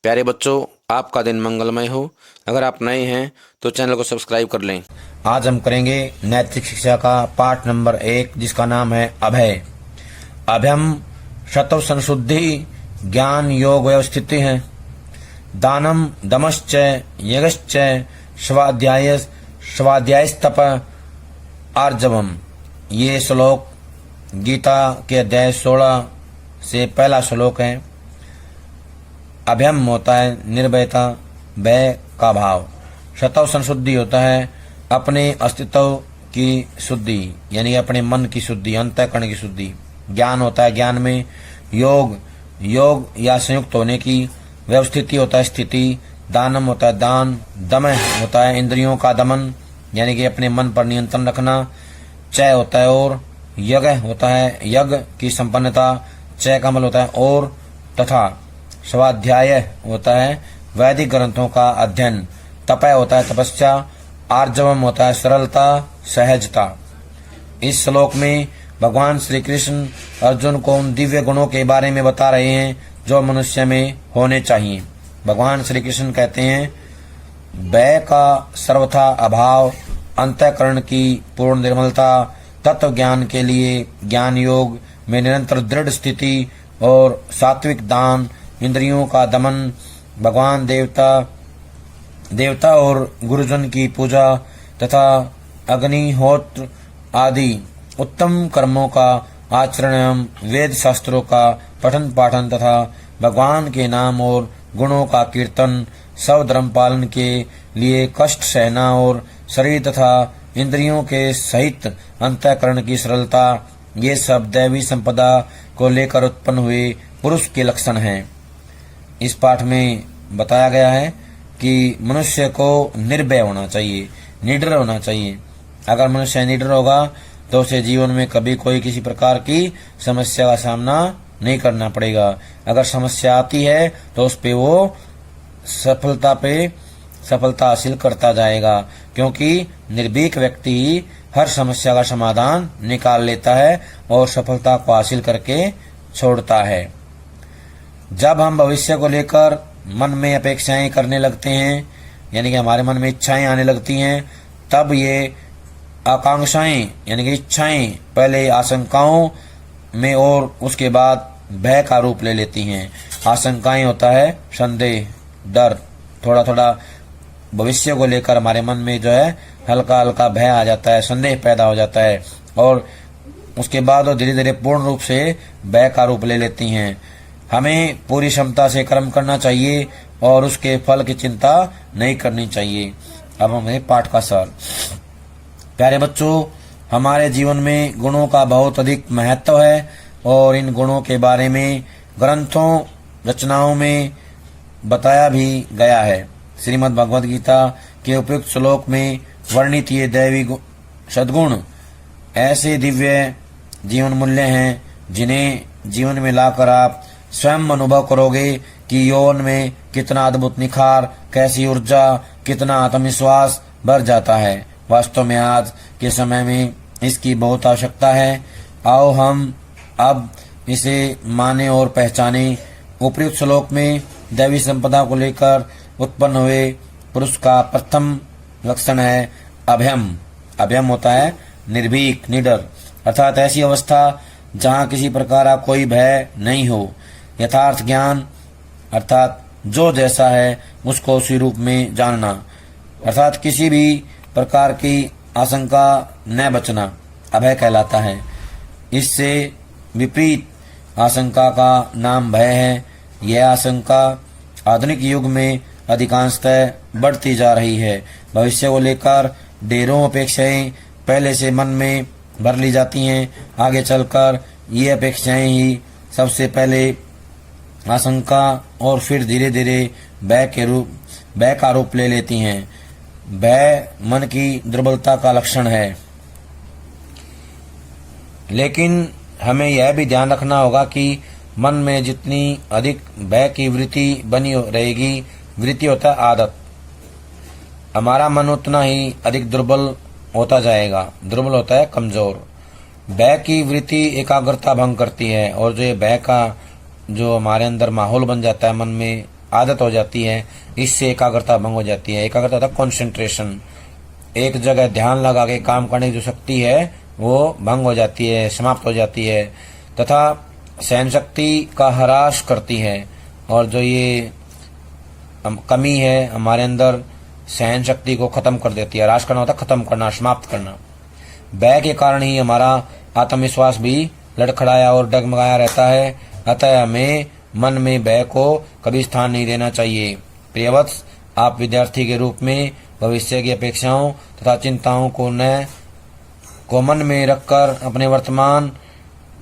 प्यारे बच्चों, आपका दिन मंगलमय हो। अगर आप नए हैं तो चैनल को सब्सक्राइब कर लें। आज हम करेंगे नैतिक शिक्षा का पाठ नंबर 1, जिसका नाम है अभय। अभयम शतव संशुद्धि ज्ञान योग व्यवस्थिति है। दानम दमश्च यज्ञश्च स्वाध्यायस्तप आर्जवम। ये श्लोक गीता के अध्याय 16 से पहला श्लोक है। अभयम होता है निर्भयता, भय का भाव। शतव संशुद्धि होता है अपने अस्तित्व की शुद्धि, यानी अपने मन की शुद्धि, अंतःकरण की शुद्धि। ज्ञान होता है ज्ञान में योग या संयुक्त होने की। व्यवस्थिति होता है स्थिति। दानम होता है दान। दम होता है इंद्रियों का दमन, यानी कि अपने मन पर नियंत्रण रखना। चय होता है और। यज्ञ होता है यज्ञ की संपन्नता। चय का मतलब होता है और। तथा स्वाध्याय होता है वैदिक ग्रंथों का अध्ययन। तपय होता है तपस्या। आर्जवम होता है सरलता, सहजता। इस श्लोक में भगवान श्री कृष्ण अर्जुन को उन दिव्य गुणों के बारे में बता रहे हैं जो मनुष्य में होने चाहिए। भगवान श्री कृष्ण कहते हैं, भय का सर्वथा अभाव, अंतःकरण की पूर्ण निर्मलता, तत्व ज्ञान के लिए ज्ञान योग में निरंतर दृढ़ स्थिति और सात्विक दान, इंद्रियों का दमन, भगवान देवता और गुरुजन की पूजा तथा अग्निहोत्र आदि उत्तम कर्मों का आचरण एवं वेद शास्त्रों का पठन पाठन तथा भगवान के नाम और गुणों का कीर्तन, सब धर्म पालन के लिए कष्ट सहना और शरीर तथा इंद्रियों के सहित अंतःकरण की सरलता, ये सब दैवी संपदा को लेकर उत्पन्न हुए पुरुष के लक्षण हैं। इस पाठ में बताया गया है कि मनुष्य को निर्भय होना चाहिए, निडर होना चाहिए। अगर मनुष्य निडर होगा तो उसे जीवन में कभी कोई किसी प्रकार की समस्या का सामना नहीं करना पड़ेगा। अगर समस्या आती है तो उस पे वो सफलता हासिल करता जाएगा, क्योंकि निर्भीक व्यक्ति ही हर समस्या का समाधान निकाल लेता है और सफलता को हासिल करके छोड़ता है। जब हम भविष्य को लेकर मन में अपेक्षाएं करने लगते हैं, यानी कि हमारे मन में इच्छाएं आने लगती हैं, तब ये आकांक्षाएं यानी कि इच्छाएं पहले आशंकाओं में और उसके बाद भय का रूप ले लेती हैं। आशंकाएं होता है संदेह, डर, थोड़ा थोड़ा भविष्य को लेकर हमारे मन में जो है हल्का हल्का भय आ जाता है, संदेह पैदा हो जाता है, और उसके बाद वो धीरे धीरे पूर्ण रूप से भय का रूप ले लेती हैं। हमें पूरी क्षमता से कर्म करना चाहिए और उसके फल की चिंता नहीं करनी चाहिए। अब हमें पाठ का सार। प्यारे बच्चों, हमारे जीवन में गुणों का बहुत अधिक महत्व है और इन गुणों के बारे में ग्रंथों रचनाओं में बताया भी गया है। श्रीमद् भगवद गीता के उपयुक्त श्लोक में वर्णित ये दैवी सद्गुण ऐसे दिव्य जीवन मूल्य हैं जिन्हें जीवन में लाकर आप स्वयं अनुभव करोगे कि यौवन में कितना अद्भुत निखार, कैसी ऊर्जा, कितना आत्मविश्वास बढ़ जाता है। वास्तव में आज के समय में इसकी बहुत आवश्यकता है। आओ हम अब इसे माने और पहचाने। उपयुक्त श्लोक में दैवी संपदा को लेकर उत्पन्न हुए पुरुष का प्रथम लक्षण है अभयम। अभयम होता है निर्भीक, निडर, अर्थात ऐसी अवस्था जहाँ किसी प्रकार का कोई भय नहीं हो। यथार्थ ज्ञान अर्थात जो जैसा है उसको उसी रूप में जानना, अर्थात किसी भी प्रकार की आशंका न बचना अभय कहलाता है। इससे विपरीत आशंका का नाम भय है। यह आशंका आधुनिक युग में अधिकांशतः बढ़ती जा रही है। भविष्य को लेकर ढेरों अपेक्षाएं पहले से मन में भर ली जाती हैं। आगे चलकर ये अपेक्षाएं ही सबसे पहले आशंका और फिर धीरे धीरे भय का रूप ले लेती हैं। भय मन की दुर्बलता का लक्षण है, लेकिन हमें यह भी ध्यान रखना होगा कि मन में जितनी अधिक भय की वृत्ति बनी रहेगी, वृत्ति होता है आदत, हमारा मन उतना ही अधिक दुर्बल होता जाएगा। दुर्बल होता है कमजोर। भय की वृत्ति एकाग्रता भंग करती है, और जो ये भय का जो हमारे अंदर माहौल बन जाता है मन में आदत हो जाती है, इससे एकाग्रता भंग हो जाती है। एकाग्रता था कंसंट्रेशन, एक जगह ध्यान लगा के काम करने की जो शक्ति है वो भंग हो जाती है, समाप्त हो जाती है, तथा सहन शक्ति का ह्रास करती है। और जो ये कमी है हमारे अंदर, सहन शक्ति को खत्म कर देती है। ह्रास करना होता है खत्म करना, समाप्त करना। भय के कारण ही हमारा आत्मविश्वास भी लड़खड़ाया और डगमगाया रहता है। अतः हमें मन में भय को कभी स्थान नहीं देना चाहिए। प्रियवत्स, आप विद्यार्थी के रूप में भविष्य की अपेक्षाओं तथा चिंताओं को मन में रखकर अपने वर्तमान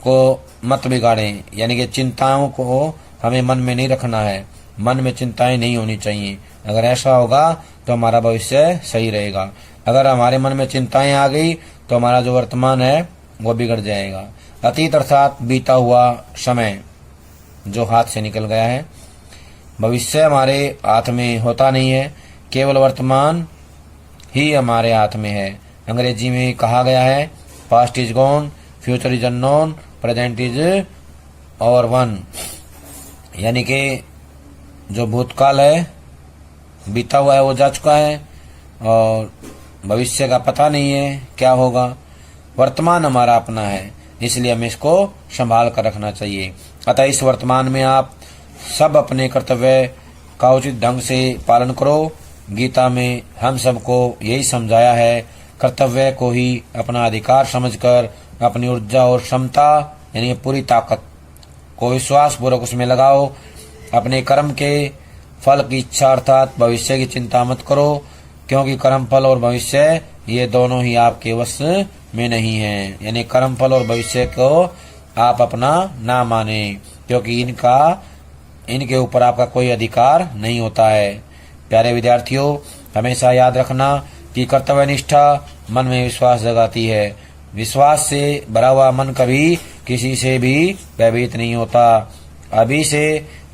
को मत बिगाड़ें। यानी कि चिंताओं को हमें मन में नहीं रखना है, मन में चिंताएं नहीं होनी चाहिए। अगर ऐसा होगा तो हमारा भविष्य सही रहेगा। अगर हमारे मन में चिंताएं आ गई तो हमारा जो वर्तमान है वो बिगड़ जाएगा। अतीत अर्थात बीता हुआ समय जो हाथ से निकल गया है। भविष्य हमारे हाथ में होता नहीं है, केवल वर्तमान ही हमारे हाथ में है। अंग्रेजी में कहा गया है, past is gone, future is unknown, present is और वन। यानी कि जो भूतकाल है, बीता हुआ है, वो जा चुका है और भविष्य का पता नहीं है क्या होगा। वर्तमान हमारा अपना है, इसलिए हमें इसको संभाल कर रखना चाहिए। अतः इस वर्तमान में आप सब अपने कर्तव्य का उचित ढंग से पालन करो। गीता में हम सबको यही समझाया है, कर्तव्य को ही अपना अधिकार समझकर अपनी ऊर्जा और क्षमता यानी पूरी ताकत को विश्वास पूर्वक उसमें लगाओ। अपने कर्म के फल की इच्छा अर्थात भविष्य की चिंता मत करो, क्योंकि कर्म फल और भविष्य ये दोनों ही आपके वश में नहीं है। यानी कर्म फल और भविष्य को आप अपना ना माने, क्योंकि इनके ऊपर आपका कोई अधिकार नहीं होता है। प्यारे विद्यार्थियों, हमेशा याद रखना कि कर्तव्य निष्ठा मन में विश्वास जगाती है। विश्वास से भरा हुआ मन कभी किसी से भी भयभीत नहीं होता। अभी से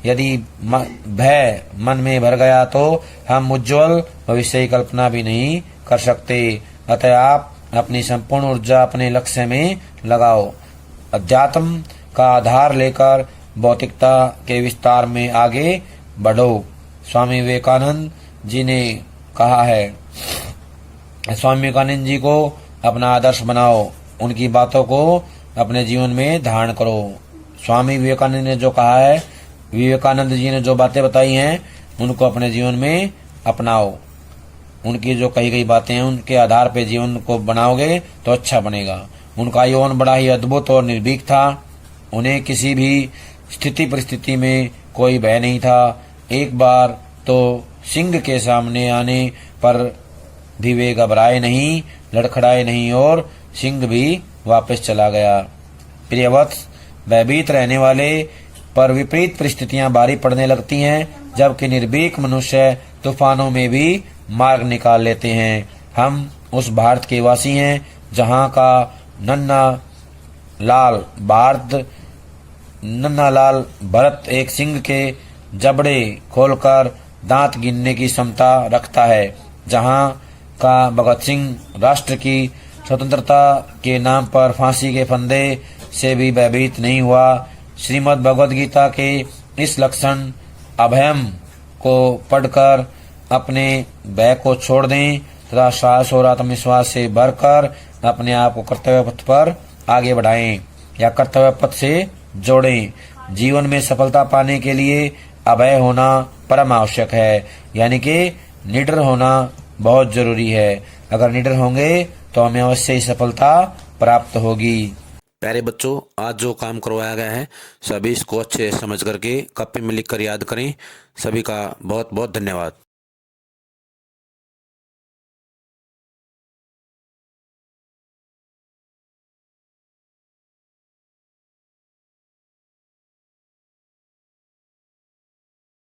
यदि भय मन में भर गया तो हम उज्जवल भविष्य की कल्पना भी नहीं कर सकते। अतः आप अपनी संपूर्ण ऊर्जा अपने लक्ष्य में लगाओ। अध्यात्म का आधार लेकर भौतिकता के विस्तार में आगे बढ़ो। स्वामी विवेकानंद जी ने कहा है, स्वामी विवेकानंद जी को अपना आदर्श बनाओ, उनकी बातों को अपने जीवन में धारण करो। स्वामी विवेकानंद ने जो कहा है, विवेकानंद जी ने जो बातें बताई हैं, उनको अपने जीवन में अपनाओ। उनकी जो कही गई बातें हैं, उनके आधार पर जीवन को बनाओगे तो अच्छा बनेगा। उनका यौवन बड़ा ही अद्भुत और निर्भीक था। उन्हें किसी भी स्थिति परिस्थिति में कोई भय नहीं था। एक बार तो सिंह के सामने आने पर भी वे घबराए नहीं, लड़खड़ाए नहीं और सिंह भी वापस चला गया। प्रियवत्स, भयभीत रहने वाले पर विपरीत परिस्थितियां भारी पड़ने लगती हैं, जबकि निर्भीक मनुष्य तूफानों में भी मार्ग निकाल लेते हैं। हम उस भारत के वासी हैं जहां का नन्ना लाल भरत एक सिंह के जबड़े खोलकर दांत गिनने की क्षमता रखता है, जहां का भगत सिंह राष्ट्र की स्वतंत्रता के नाम पर फांसी के फंदे से भी भयभीत नहीं हुआ। श्रीमद् भगवद गीता के इस लक्षण अभयम को पढ़कर अपने भय को छोड़ दें तथा साहस और आत्मविश्वास से भरकर अपने आप को कर्तव्य पथ पर आगे बढ़ाएं या कर्तव्य पथ से जोड़ें। जीवन में सफलता पाने के लिए अभय होना परम आवश्यक है, यानी कि निडर होना बहुत जरूरी है। अगर निडर होंगे तो हमें अवश्य ही सफलता प्राप्त होगी। प्यारे बच्चों, आज जो काम करवाया गया है सभी इसको अच्छे समझ करके कॉपी में लिखकर याद करें। सभी का बहुत बहुत धन्यवाद।